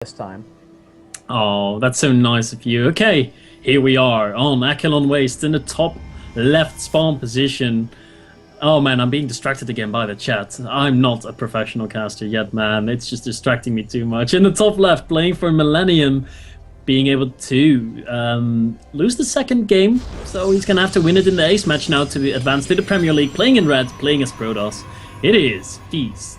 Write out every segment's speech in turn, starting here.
this time. Oh, that's so nice of you. Okay, here we are on Akelon Waste in the top left spawn position. Oh man, I'm being distracted again by the chat. I'm not a professional caster yet, man. It's just distracting me too much. In the top left, playing for Millennium, being able to lose the second game. So he's going to have to win it in the ace match now to advance to the Premier League. Playing in red, playing as Protoss. It is Feast.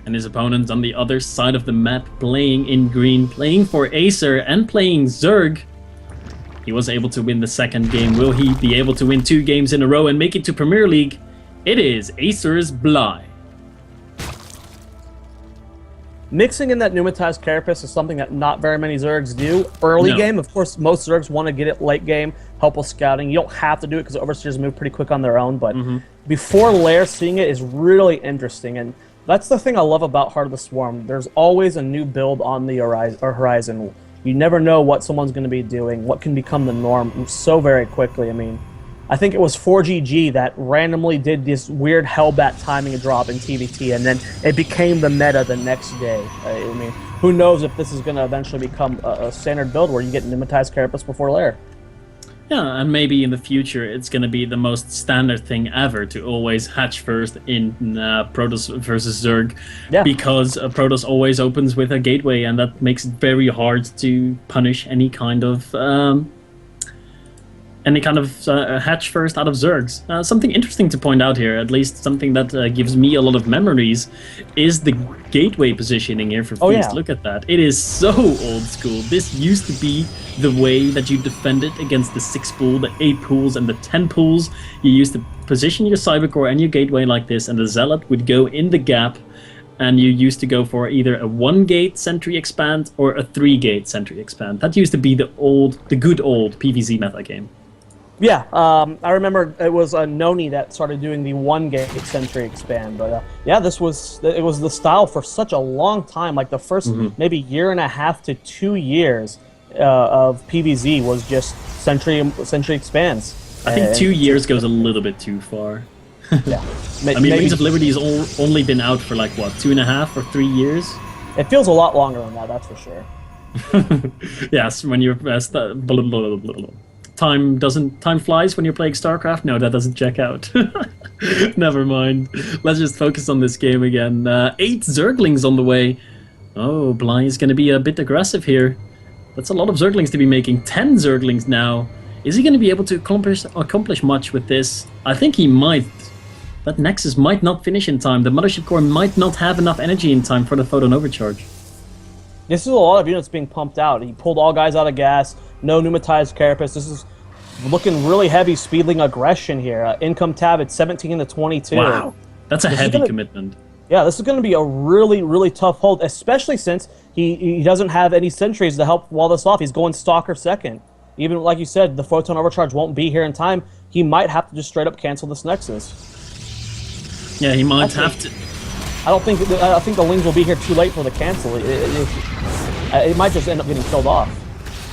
And his opponent on the other side of the map, playing in green, playing for Acer and playing Zerg. He was able to win the second game. Will he be able to win 2 games in a row and make it to Premier League? It is Acer's Bly. Mixing in that pneumatized carapace is something that not very many Zergs do. Early game, of course, most Zergs want to get it late game, help with scouting. You don't have to do it because Overseers move pretty quick on their own, but before Lair, seeing it is really interesting. And that's the thing I love about Heart of the Swarm. There's always a new build on the horizon. You never know what someone's going to be doing, what can become the norm so very quickly. I mean, I think it was 4GG that randomly did this weird Hellbat timing drop in TVT, and then it became the meta the next day. I mean, who knows if this is going to eventually become a standard build where you get pneumatized carapace before Lair. Yeah, and maybe in the future it's going to be the most standard thing ever to always hatch first in Protoss versus Zerg, because Protoss always opens with a gateway, and that makes it very hard to punish any kind of hatch first out of Zergs. Something interesting to point out here, at least something that gives me a lot of memories, is the gateway positioning here for Feast. Look at that. It is so old school. This used to be the way that you defended against the 6 pool, the 8 pools, and the 10 pools. You used to position your Cybercore and your gateway like this, and the Zealot would go in the gap, and you used to go for either a 1-gate sentry expand or a 3-gate sentry expand. That used to be the good old PvZ meta game. Yeah, I remember it was Noni that started doing the 1-gate sentry expand, but yeah, it was the style for such a long time. Like the first maybe year and a half to 2 years of PvZ was just sentry expands. I think 2 years goes a little bit too far. Yeah, I mean, Wings of Liberty has only been out for like what, 2.5 or 3 years? It feels a lot longer than that, that's for sure. Yes, when you're time flies when you're playing Starcraft? No, that doesn't check out. Never mind. Let's just focus on this game again. 8 Zerglings on the way. Oh, Bly is going to be a bit aggressive here. That's a lot of Zerglings to be making. 10 Zerglings now. Is he going to be able to accomplish much with this? I think he might. That Nexus might not finish in time. The Mothership Core might not have enough energy in time for the Photon Overcharge. This is a lot of units being pumped out. He pulled all guys out of gas. No pneumatized carapace. This is looking really heavy speedling aggression here. Income tab at 17 to 22. Wow, that's a heavy commitment. Yeah, this is going to be a really, really tough hold, especially since he doesn't have any sentries to help wall this off. He's going Stalker second. Even like you said, the Photon Overcharge won't be here in time. He might have to just straight up cancel this Nexus. Yeah, he might have to. I think the Lings will be here too late for the cancel. It might just end up getting killed off.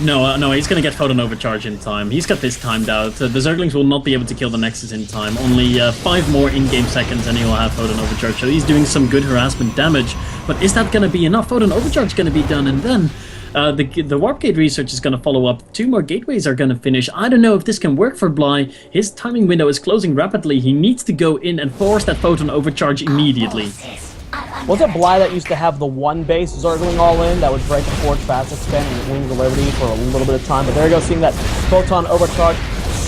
No, he's going to get Photon Overcharge in time. He's got this timed out. The Zerglings will not be able to kill the Nexus in time. Only 5 more in-game seconds and he'll have Photon Overcharge. So he's doing some good harassment damage. But is that going to be enough? Photon Overcharge is going to be done, and then the Warp Gate research is going to follow up. 2 more gateways are going to finish. I don't know if this can work for Bly. His timing window is closing rapidly. He needs to go in and force that Photon Overcharge immediately. Was it Bly that used to have the 1 base Zergling all in that would break the Forge fast expand and Wings of Liberty for a little bit of time? But there you go, seeing that Photon Overcharge.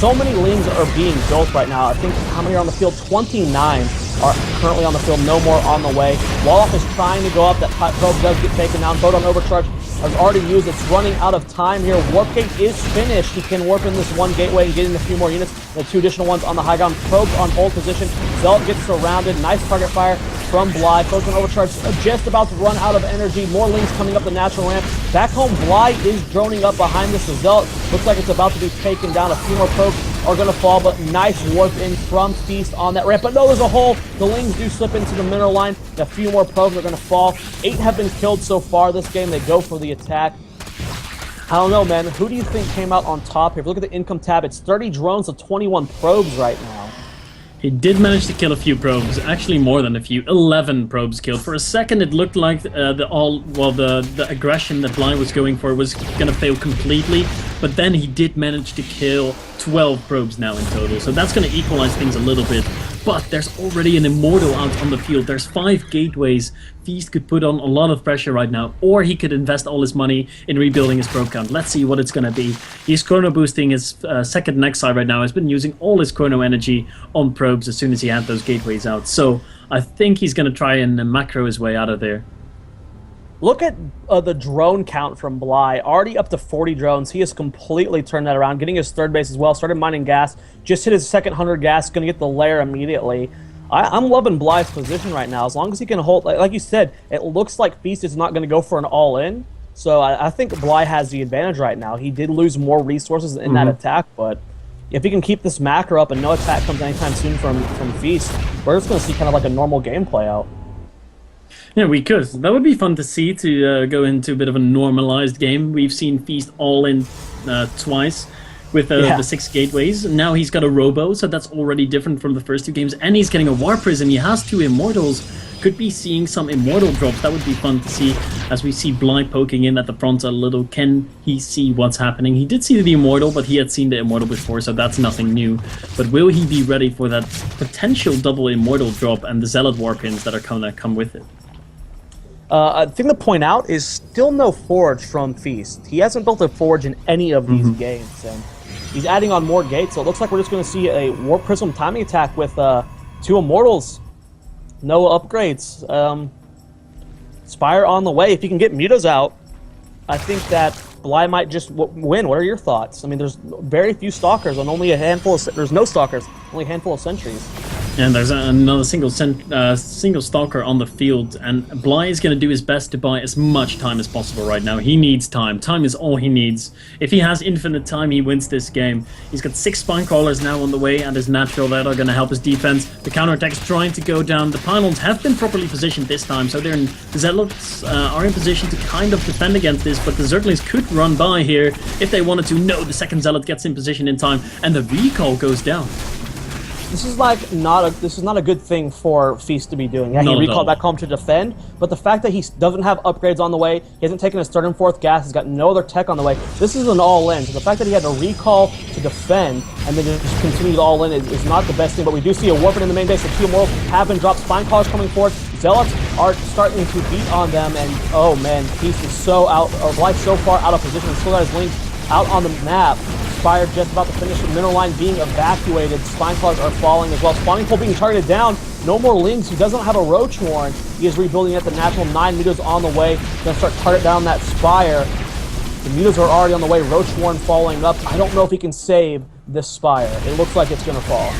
So many Lings are being built right now. I think how many are on the field? 29 are currently on the field, no more on the way. Wolof is trying to go up. That probe does get taken down. Photon Overcharge has already used. It's running out of time here. Warp Gate is finished. He can warp in this 1 gateway and get in a few more units. The 2 additional ones on the high ground. Probes on hold position. Zealot gets surrounded. Nice target fire from Bly. Photon Overcharge just about to run out of energy. More Lings coming up the natural ramp. Back home, Bly is droning up behind this. The Zealot looks like it's about to be taken down. A few more probes are going to fall, but nice warp in from Feast on that ramp. But no, there's a hole. The Lings do slip into the middle line. A few more probes are going to fall. 8 have been killed so far this game. They go for the attack. I don't know, man. Who do you think came out on top here? If you look at the income tab, it's 30 drones to 21 probes right now. He did manage to kill a few probes, actually more than a few, 11 probes killed. For a second it looked like the aggression that Bly was going for was gonna fail completely, but then he did manage to kill 12 probes now in total, so that's gonna equalize things a little bit. But there's already an Immortal out on the field. There's 5 gateways. Feast could put on a lot of pressure right now, or he could invest all his money in rebuilding his probe count. Let's see what it's going to be. He's chrono boosting his second Nexi right now. He's been using all his chrono energy on probes as soon as he had those gateways out. So I think he's going to try and macro his way out of there. Look at the drone count from Bly, already up to 40 drones. He has completely turned that around, getting his third base as well, started mining gas, just hit his second 100 gas, going to get the lair immediately. I'm loving Bly's position right now. As long as he can hold, like you said, it looks like Feast is not going to go for an all-in. So I think Bly has the advantage right now. He did lose more resources in that attack, but if he can keep this macro up and no attack comes anytime soon from Feast, we're just going to see kind of like a normal gameplay out. Yeah, we could. That would be fun to see, to go into a bit of a normalized game. We've seen Feast all in twice with the 6 gateways. Now he's got a Robo, so that's already different from the first 2 games. And he's getting a War Prism. He has 2 Immortals. Could be seeing some Immortal drops. That would be fun to see as we see Bly poking in at the front a little. Can he see what's happening? He did see the Immortal, but he had seen the Immortal before, so that's nothing new. But will he be ready for that potential double Immortal drop and the Zealot Warpins that are going to come with it? A thing to point out is still no Forge from Feast. He hasn't built a Forge in any of these games, and he's adding on more gates, so it looks like we're just going to see a Warp Prism timing attack with 2 Immortals. No upgrades. Spire on the way. If he can get Mutas out, I think that Bly might just win. What are your thoughts? I mean, there's very few Stalkers and only a handful of... There's no Stalkers, only a handful of Sentries. And there's another single Stalker on the field, and Bly is going to do his best to buy as much time as possible right now. He needs time. Time is all he needs. If he has infinite time, he wins this game. He's got 6 Spine Crawlers now on the way, and his natural that are going to help his defense. The counterattack is trying to go down. The pylons have been properly positioned this time, so the Zealots are in position to kind of defend against this, but the Zerglings could run by here if they wanted to. No, the second Zealot gets in position in time, and the recall goes down. This is not a good thing for Feast to be doing. Yeah, he recalled back home to defend, but the fact that he doesn't have upgrades on the way, he hasn't taken his third and fourth gas, he's got no other tech on the way. This is an all-in. So the fact that he had to recall to defend and then just continue the all-in is not the best thing. But we do see a Warpin in the main base. The 2 Immortals have been dropped. Spine Crawlers coming forward. Zealots are starting to beat on them, and oh man, Feast is so out, or Bly's so far out of position. Still got his link out on the map. Spire just about to finish. The mineral line being evacuated. Spine Claws are falling as well. Spawning Pole being targeted down. No more Lings. He doesn't have a Roach Warren. He is rebuilding at the natural. 9 meters on the way. Gonna start target down that Spire. The meters are already on the way. Roach Warren falling up. I don't know if he can save this Spire. It looks like it's gonna fall.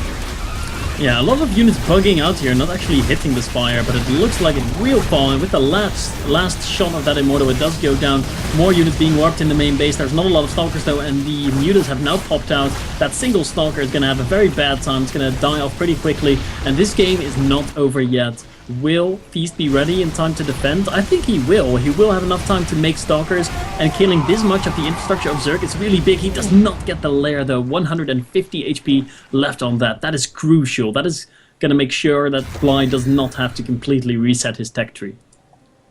Yeah, a lot of units bugging out here, not actually hitting the Spire, but it looks like it will fall, and with the last shot of that Immortal, it does go down. More units being warped in the main base. There's not a lot of Stalkers though, and the Mutas have now popped out. That single Stalker is going to have a very bad time. It's going to die off pretty quickly, and this game is not over yet. Will Feast be ready in time to defend? I think he will. He will have enough time to make Stalkers, and killing this much of the infrastructure of Zerg is really big. He does not get the lair though. 150 HP left on that. That is crucial. That is going to make sure that Bly does not have to completely reset his tech tree.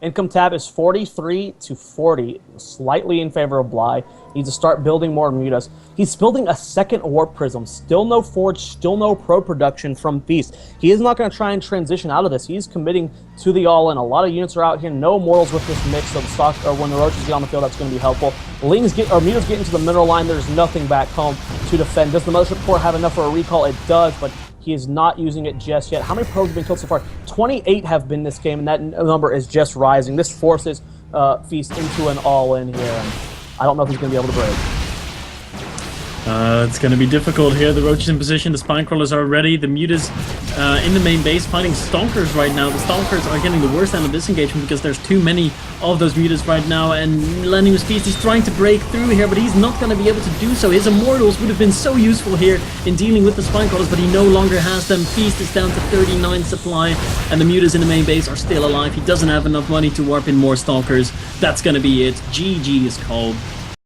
Income tab is 43 to 40, slightly in favor of Bly. Needs to start building more Mutas. He's building a second Warp Prism. Still no Forge, still no Pro production from Feast. He is not going to try and transition out of this. He's committing to the all-in. A lot of units are out here. No Mortals with this mix of stock, or when the Roaches get on the field, that's going to be helpful. Mutas get into the mineral line. There's nothing back home to defend. Does the Mothership Core have enough for a recall? It does, but he is not using it just yet. How many probes have been killed so far? 28 have been this game, and that number is just rising. This forces Feast into an all-in here, and I don't know if he's going to be able to break. It's going to be difficult here. The Roaches in position, the Spine Crawlers are ready. The Mutas in the main base fighting Stalkers right now. The Stalkers are getting the worst end of this engagement because there's too many of those Mutas right now, and Lenny's Feast is trying to break through here, but he's not going to be able to do so. His Immortals would have been so useful here in dealing with the Spine Crawlers, but he no longer has them. Feast is down to 39 supply, and the Mutas in the main base are still alive. He doesn't have enough money to warp in more Stalkers. That's going to be it. GG is called.